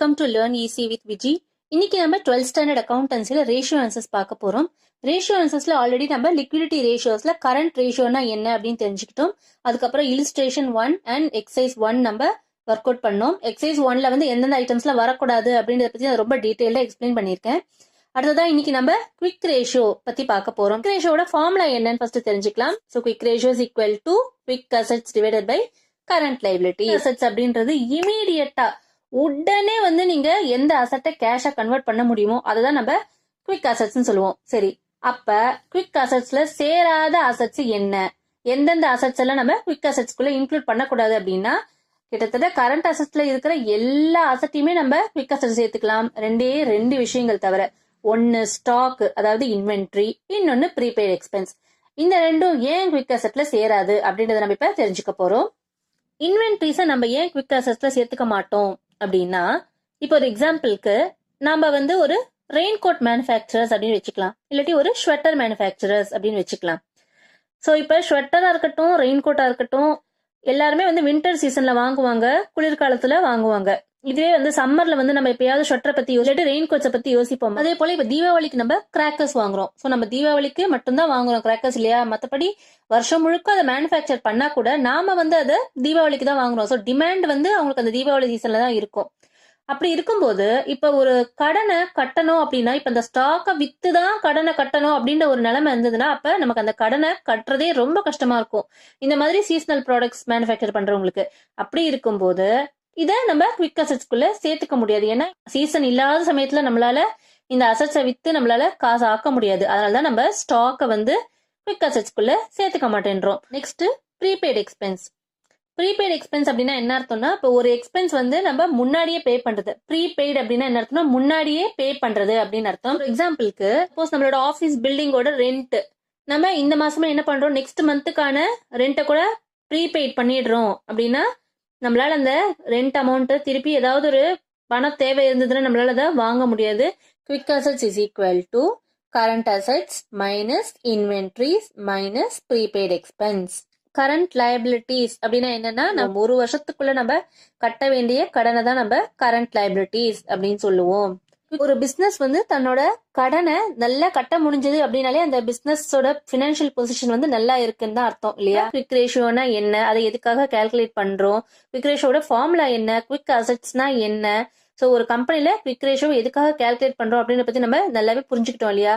Welcome to learn easy with Viji. இன்னைக்கு நம்ம 12th standard அக்கௌண்டன்சில ratio answers பார்க்க போறோம். ரேஷியோ ஆன்சர்ஸ்ல ஆல்ரெடி நம்ம லிக்விடிட்டி ரேஷியோஸ்ல கரண்ட் ரேஷியோனா என்ன அப்படின்னு தெரிஞ்சுக்கிட்டோம். அதுக்கப்புறம் இல்லுஸ்ட்ரேஷன் 1 அண்ட் எக்ஸசைஸ் 1 நம்ம ஒர்க் அவுட் பண்ணோம். எக்ஸசைஸ் 1ல வந்து எந்தெந்த ஐட்டம்ஸ்ல வரக்கூடாது அப்படின்றத பத்தி நான் ரொம்ப டீடைல்டா எக்ஸ்பிளைன் பண்ணியிருக்கேன். அடுத்ததான் இன்னைக்கு நம்ம குவிக் ரேஷியோ பத்தி பார்க்க போறோம். குவிக் ரேஷியோட ஃபார்முலா என்னன்னு ஃபர்ஸ்ட் தெரிஞ்சுக்கலாம். So quick ratio is equal to quick assets divided by current liability. Assets அப்படின்றது இமீடியட்டா உடனே வந்து நீங்க எந்த அசெட்டை கேஷா கன்வெர்ட் பண்ண முடியுமோ அதுதான் நம்ம குவிக் அசெட்ஸ் சொல்லுவோம். சரி, அப்ப குவிக் அசெட்ஸ்ல சேராத அசெட்ஸ் என்ன, எந்தெந்த அசெட்ஸ் எல்லாம் நம்ம குவிக் அசெட்ஸ்குள்ள இன்க்ளூட் பண்ணக்கூடாது அப்படின்னா, கிட்டத்தட்ட கரண்ட் அசெட்ஸ்ல இருக்கிற எல்லா அசெட்டையுமே நம்ம குவிக் அசெட்ஸ் சேர்த்துக்கலாம். ரெண்டு விஷயங்கள் தவிர, ஒன்னு ஸ்டாக் அதாவது இன்வென்ட்ரி, இன்னொன்னு ப்ரீபெய்ட் எக்ஸ்பென்ஸ். இந்த ரெண்டும் ஏன் குவிக் அசெட்ல சேராது அப்படின்றத நம்ம இப்ப தெரிஞ்சுக்க போறோம். இன்வென்ட்ரிஸை நம்ம ஏன் குவிக் அசெட்ஸ்ல சேர்த்துக்க மாட்டோம் அப்படின்னா, இப்போ ஒரு எக்ஸாம்பிளுக்கு நாம வந்து ஒரு ரெயின் கோட் மேனுஃபேக்சரர்ஸ் அப்படின்னு வச்சுக்கலாம், இல்லாட்டி ஒரு ஸ்வெட்டர் மேனுஃபேக்சரர்ஸ் அப்படின்னு வச்சுக்கலாம். ஸோ இப்போ ஸ்வெட்டரா இருக்கட்டும், ரெயின் கோட்டா இருக்கட்டும், எல்லாருமே வந்து வின்டர் சீசன்ல வாங்குவாங்க, குளிர்காலத்துல வாங்குவாங்க. இதுவே வந்து சம்மர்ல வந்து நம்ம எப்பயாவது ஸ்வெட்டரை பத்தி யோசிச்சுட்டு ரெயின் கோட்ஸை பத்தி யோசிப்போம். அதே போல இப்ப தீபாவளிக்கு நம்ம கிராக்கர்ஸ் வாங்குறோம். ஸோ நம்ம தீபாவளிக்கு மட்டும்தான் வாங்குறோம் கிராக்கர்ஸ் இல்லையா, மற்றபடி வருஷம் முழுக்க அதை மேனுஃபேக்சர் பண்ணா கூட நாம வந்து அதை தீபாவளிக்கு தான் வாங்குறோம். ஸோ டிமாண்ட் வந்து அவங்களுக்கு அந்த தீபாவளி சீசன்ல தான் இருக்கும். அப்படி இருக்கும்போது இப்ப ஒரு கடனை கட்டணும் அப்படின்னா, இப்ப இந்த ஸ்டாக்கை வித்துதான் கடனை கட்டணும் அப்படின்ற ஒரு நிலைமை இருந்ததுன்னா, அப்ப நமக்கு அந்த கடனை கட்டுறதே ரொம்ப கஷ்டமா இருக்கும், இந்த மாதிரி சீசனல் ப்ராடக்ட்ஸ் மேனுஃபேக்சர் பண்றவங்களுக்கு. அப்படி இருக்கும்போது இதை நம்ம குவிக் அசெட்ஸ்குள்ள சேர்த்துக்க முடியாது. ஏன்னா சீசன் இல்லாத சமயத்துல நம்மளால இந்த அசெட்ஸை வித்து நம்மளால காசு ஆக்க முடியாது. அதனாலதான் நம்ம ஸ்டாக்கை வந்து குவிக் அசெட்ஸ்குள்ள சேர்த்துக்க மாட்டேன்றோம். Next prepaid expense. Prepaid expense அப்படின்னா என்ன அர்த்தம்னா, இப்போ ஒரு எக்ஸ்பென்ஸ் வந்து நம்ம முன்னாடியே பே பண்றது. ப்ரீபெய்ட் அப்படின்னா என்ன அர்த்தம்னா, முன்னாடியே பே பண்றது அப்படின்னு அர்த்தம். எக்ஸாம்பிளுக்கு சப்போஸ் நம்மளோட ஆஃபீஸ் பில்டிங்கோட ரெண்ட் நம்ம இந்த மாசமே என்ன பண்றோம், நெக்ஸ்ட் மந்த்துக்கான ரெண்ட்டை கூட ப்ரீபெய்ட் பண்ணிடுறோம் அப்படின்னா, நம்மளால அந்த ரெண்ட் அமௌண்ட் திருப்பி ஏதாவது ஒரு பண தேவை இருந்ததுன்னா நம்மளால அதை வாங்க முடியாது. Quick assets is equal to current assets minus inventories minus prepaid expense. Current liabilities அப்படின்னா என்னன்னா, நம்ம ஒரு வருஷத்துக்குள்ள நம்ம கட்ட வேண்டிய கடனை தான் நம்ம கரண்ட் லயபிலிட்டிஸ் அப்படின்னு சொல்லுவோம். ஒரு பிசினஸ் வந்து தன்னோட கடனை நல்லா கட்ட முடிஞ்சது அப்படின்னாலே அந்த பிசினஸோட பினான்சியல் பொசிஷன் வந்து நல்லா இருக்குன்னு தான் அர்த்தம் இல்லையா. குவிக் ரேஷியோனா என்ன, அதை எதுக்காக கால்குலேட் பண்றோம், குவிக் ரேஷியோட ஃபார்முலா என்ன, குவிக் அசெட்ஸ்னா என்ன, ஸோ ஒரு கம்பெனில குவிக் ரேஷியோ எதுக்காக கால்குலேட் பண்றோம் அப்படின்னு பத்தி நம்ம நல்லாவே புரிஞ்சுக்கிட்டோம் இல்லையா.